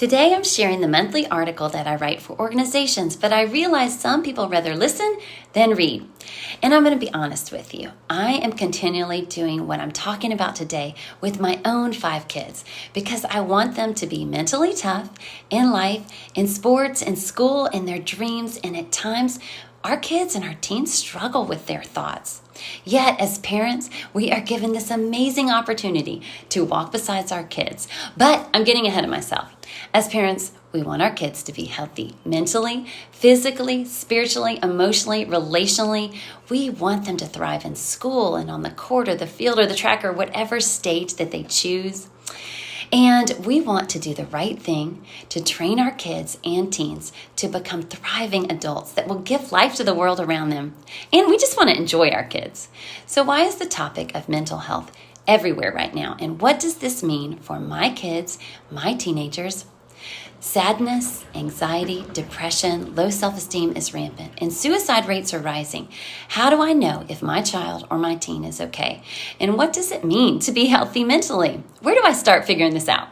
Today I'm sharing the monthly article that I write for organizations, but I realize some people rather listen than read. And I'm going to be honest with you. I am continually doing what I'm talking about today with my own 5 kids because I want them to be mentally tough in life, in sports, in school, in their dreams, and at times our kids and our teens struggle with their thoughts. Yet, as parents, we are given this amazing opportunity to walk beside our kids. But I'm getting ahead of myself. As parents, we want our kids to be healthy mentally, physically, spiritually, emotionally, relationally. We want them to thrive in school and on the court or the field or the track or whatever stage that they choose. And we want to do the right thing to train our kids and teens to become thriving adults that will give life to the world around them. And we just want to enjoy our kids. So why is the topic of mental health everywhere right now? And what does this mean for my kids, my teenagers? Sadness, anxiety, depression, low self-esteem is rampant, and suicide rates are rising. How do I know if my child or my teen is okay? And what does it mean to be healthy mentally? Where do I start figuring this out?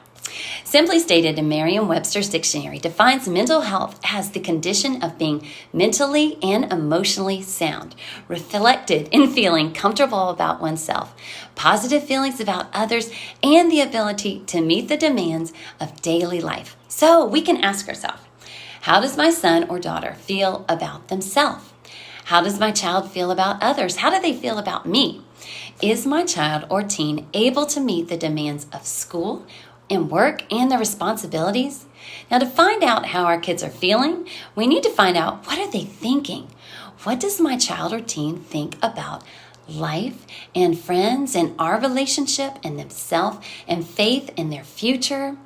Simply stated in Merriam-Webster's dictionary defines mental health as the condition of being mentally and emotionally sound, reflected in feeling comfortable about oneself, positive feelings about others, and the ability to meet the demands of daily life. So we can ask ourselves, how does my son or daughter feel about themselves? How does my child feel about others? How do they feel about me? Is my child or teen able to meet the demands of school and work and the responsibilities? Now, to find out how our kids are feeling, we need to find out, what are they thinking? What does my child or teen think about life and friends and our relationship and themselves and faith in their future?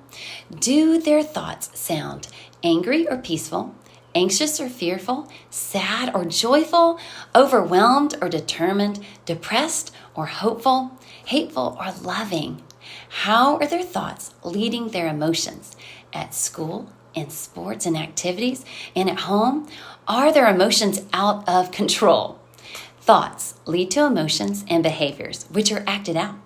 Do their thoughts sound angry or peaceful, anxious or fearful, sad or joyful, overwhelmed or determined, depressed or hopeful, hateful or loving? How are their thoughts leading their emotions at school, in sports and activities, and at home? Are their emotions out of control? Thoughts lead to emotions and behaviors, which are acted out.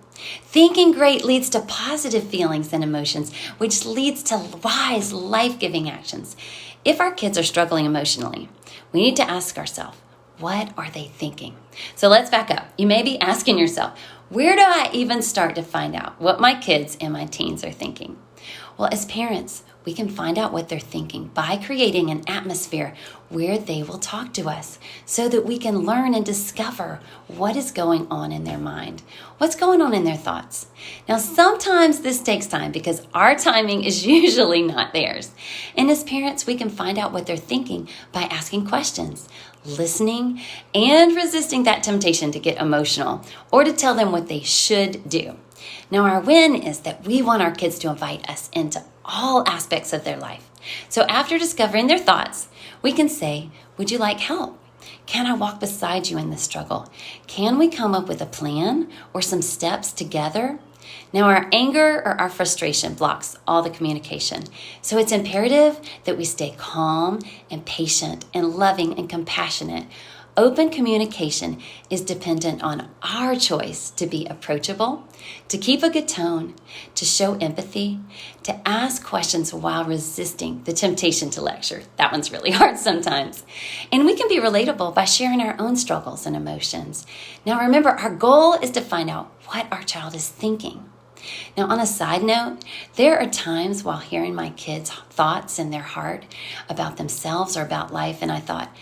Thinking great leads to positive feelings and emotions, which leads to wise, life-giving actions. If our kids are struggling emotionally, we need to ask ourselves, what are they thinking? So let's back up. You may be asking yourself, where do I even start to find out what my kids and my teens are thinking? Well, as parents, we can find out what they're thinking by creating an atmosphere where they will talk to us so that we can learn and discover what is going on in their mind, what's going on in their thoughts. Now, sometimes this takes time because our timing is usually not theirs. And as parents, we can find out what they're thinking by asking questions, listening, and resisting that temptation to get emotional or to tell them what they should do. Now, our win is that we want our kids to invite us into all aspects of their life. So after discovering their thoughts, we can say, would you like help? Can I walk beside you in this struggle? Can we come up with a plan or some steps together? Now, our anger or our frustration blocks all the communication. So it's imperative that we stay calm and patient and loving and compassionate. Open communication is dependent on our choice to be approachable, to keep a good tone, to show empathy, to ask questions while resisting the temptation to lecture. That one's really hard sometimes. And we can be relatable by sharing our own struggles and emotions. Now remember, our goal is to find out what our child is thinking. Now, on a side note, there are times while hearing my kids' thoughts in their heart about themselves or about life, and I thought,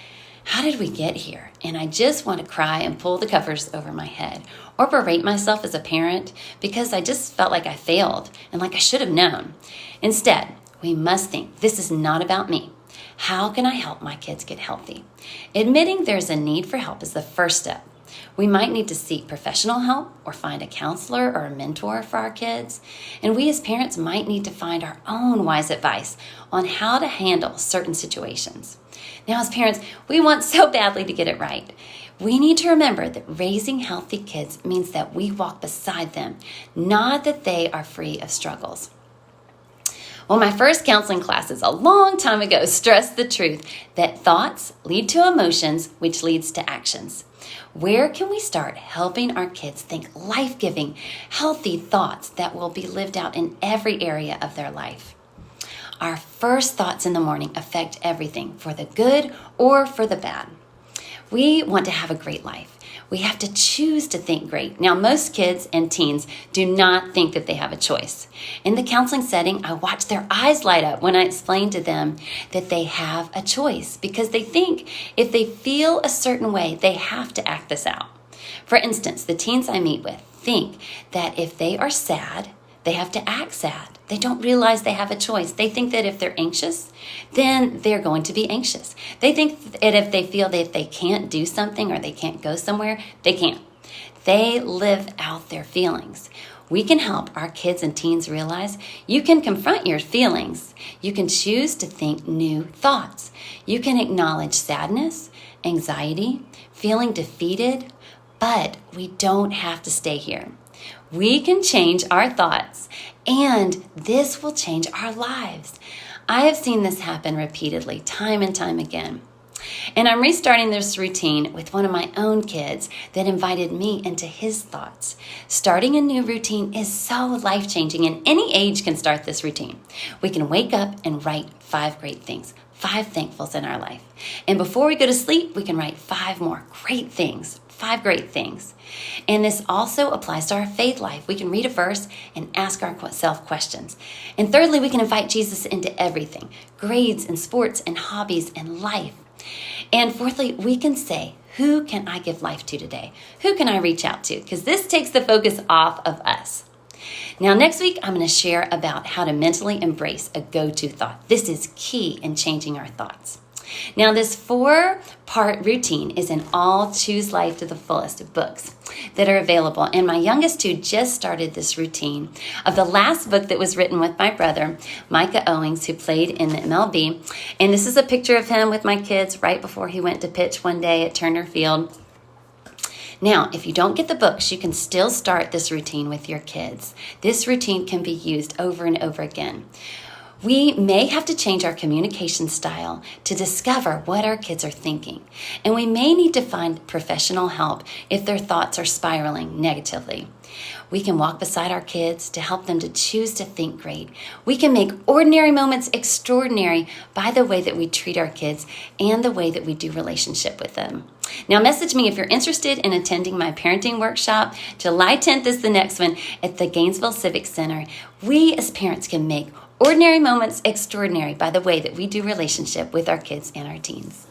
how did we get here? And I just want to cry and pull the covers over my head or berate myself as a parent because I just felt like I failed and like I should have known. Instead, we must think, this is not about me. How can I help my kids get healthy? Admitting there's a need for help is the first step. We might need to seek professional help or find a counselor or a mentor for our kids. And we as parents might need to find our own wise advice on how to handle certain situations. Now, as parents, we want so badly to get it right. We need to remember that raising healthy kids means that we walk beside them, not that they are free of struggles. Well, my first counseling classes a long time ago stressed the truth that thoughts lead to emotions, which leads to actions. Where can we start helping our kids think life-giving, healthy thoughts that will be lived out in every area of their life? Our first thoughts in the morning affect everything, for the good or for the bad. We want to have a great life. We have to choose to think great. Now, most kids and teens do not think that they have a choice. In the counseling setting, I watch their eyes light up when I explain to them that they have a choice because they think if they feel a certain way, they have to act this out. For instance, the teens I meet with think that if they are sad, they have to act sad. They don't realize they have a choice. They think that if they're anxious, then they're going to be anxious. They think that if they feel that they can't do something or they can't go somewhere, they can't. They live out their feelings. We can help our kids and teens realize you can confront your feelings. You can choose to think new thoughts. You can acknowledge sadness, anxiety, feeling defeated, but we don't have to stay here. We can change our thoughts, and this will change our lives. I have seen this happen repeatedly, time and time again. And I'm restarting this routine with one of my own kids that invited me into his thoughts. Starting a new routine is so life-changing, and any age can start this routine. We can wake up and write 5 great things, 5 thankfuls in our life. And before we go to sleep, we can write 5 more great things, 5 great things. And this also applies to our faith life. We can read a verse and ask ourselves questions. And thirdly, we can invite Jesus into everything, grades and sports and hobbies and life. And fourthly, we can say, who can I give life to today? Who can I reach out to? Because this takes the focus off of us. Now, next week, I'm going to share about how to mentally embrace a go-to thought. This is key in changing our thoughts. Now, this 4-part routine is in all Choose Life to the Fullest books that are available. And my youngest 2 just started this routine of the last book that was written with my brother, Micah Owings, who played in the MLB. And this is a picture of him with my kids right before he went to pitch one day at Turner Field. Now, if you don't get the books, you can still start this routine with your kids. This routine can be used over and over again. We may have to change our communication style to discover what our kids are thinking, and we may need to find professional help if their thoughts are spiraling negatively. We can walk beside our kids to help them to choose to think great. We can make ordinary moments extraordinary by the way that we treat our kids and the way that we do relationship with them. Now, message me if you're interested in attending my parenting workshop. July 10th is the next one at the Gainesville Civic Center. We as parents can make ordinary moments extraordinary by the way that we do relationship with our kids and our teens.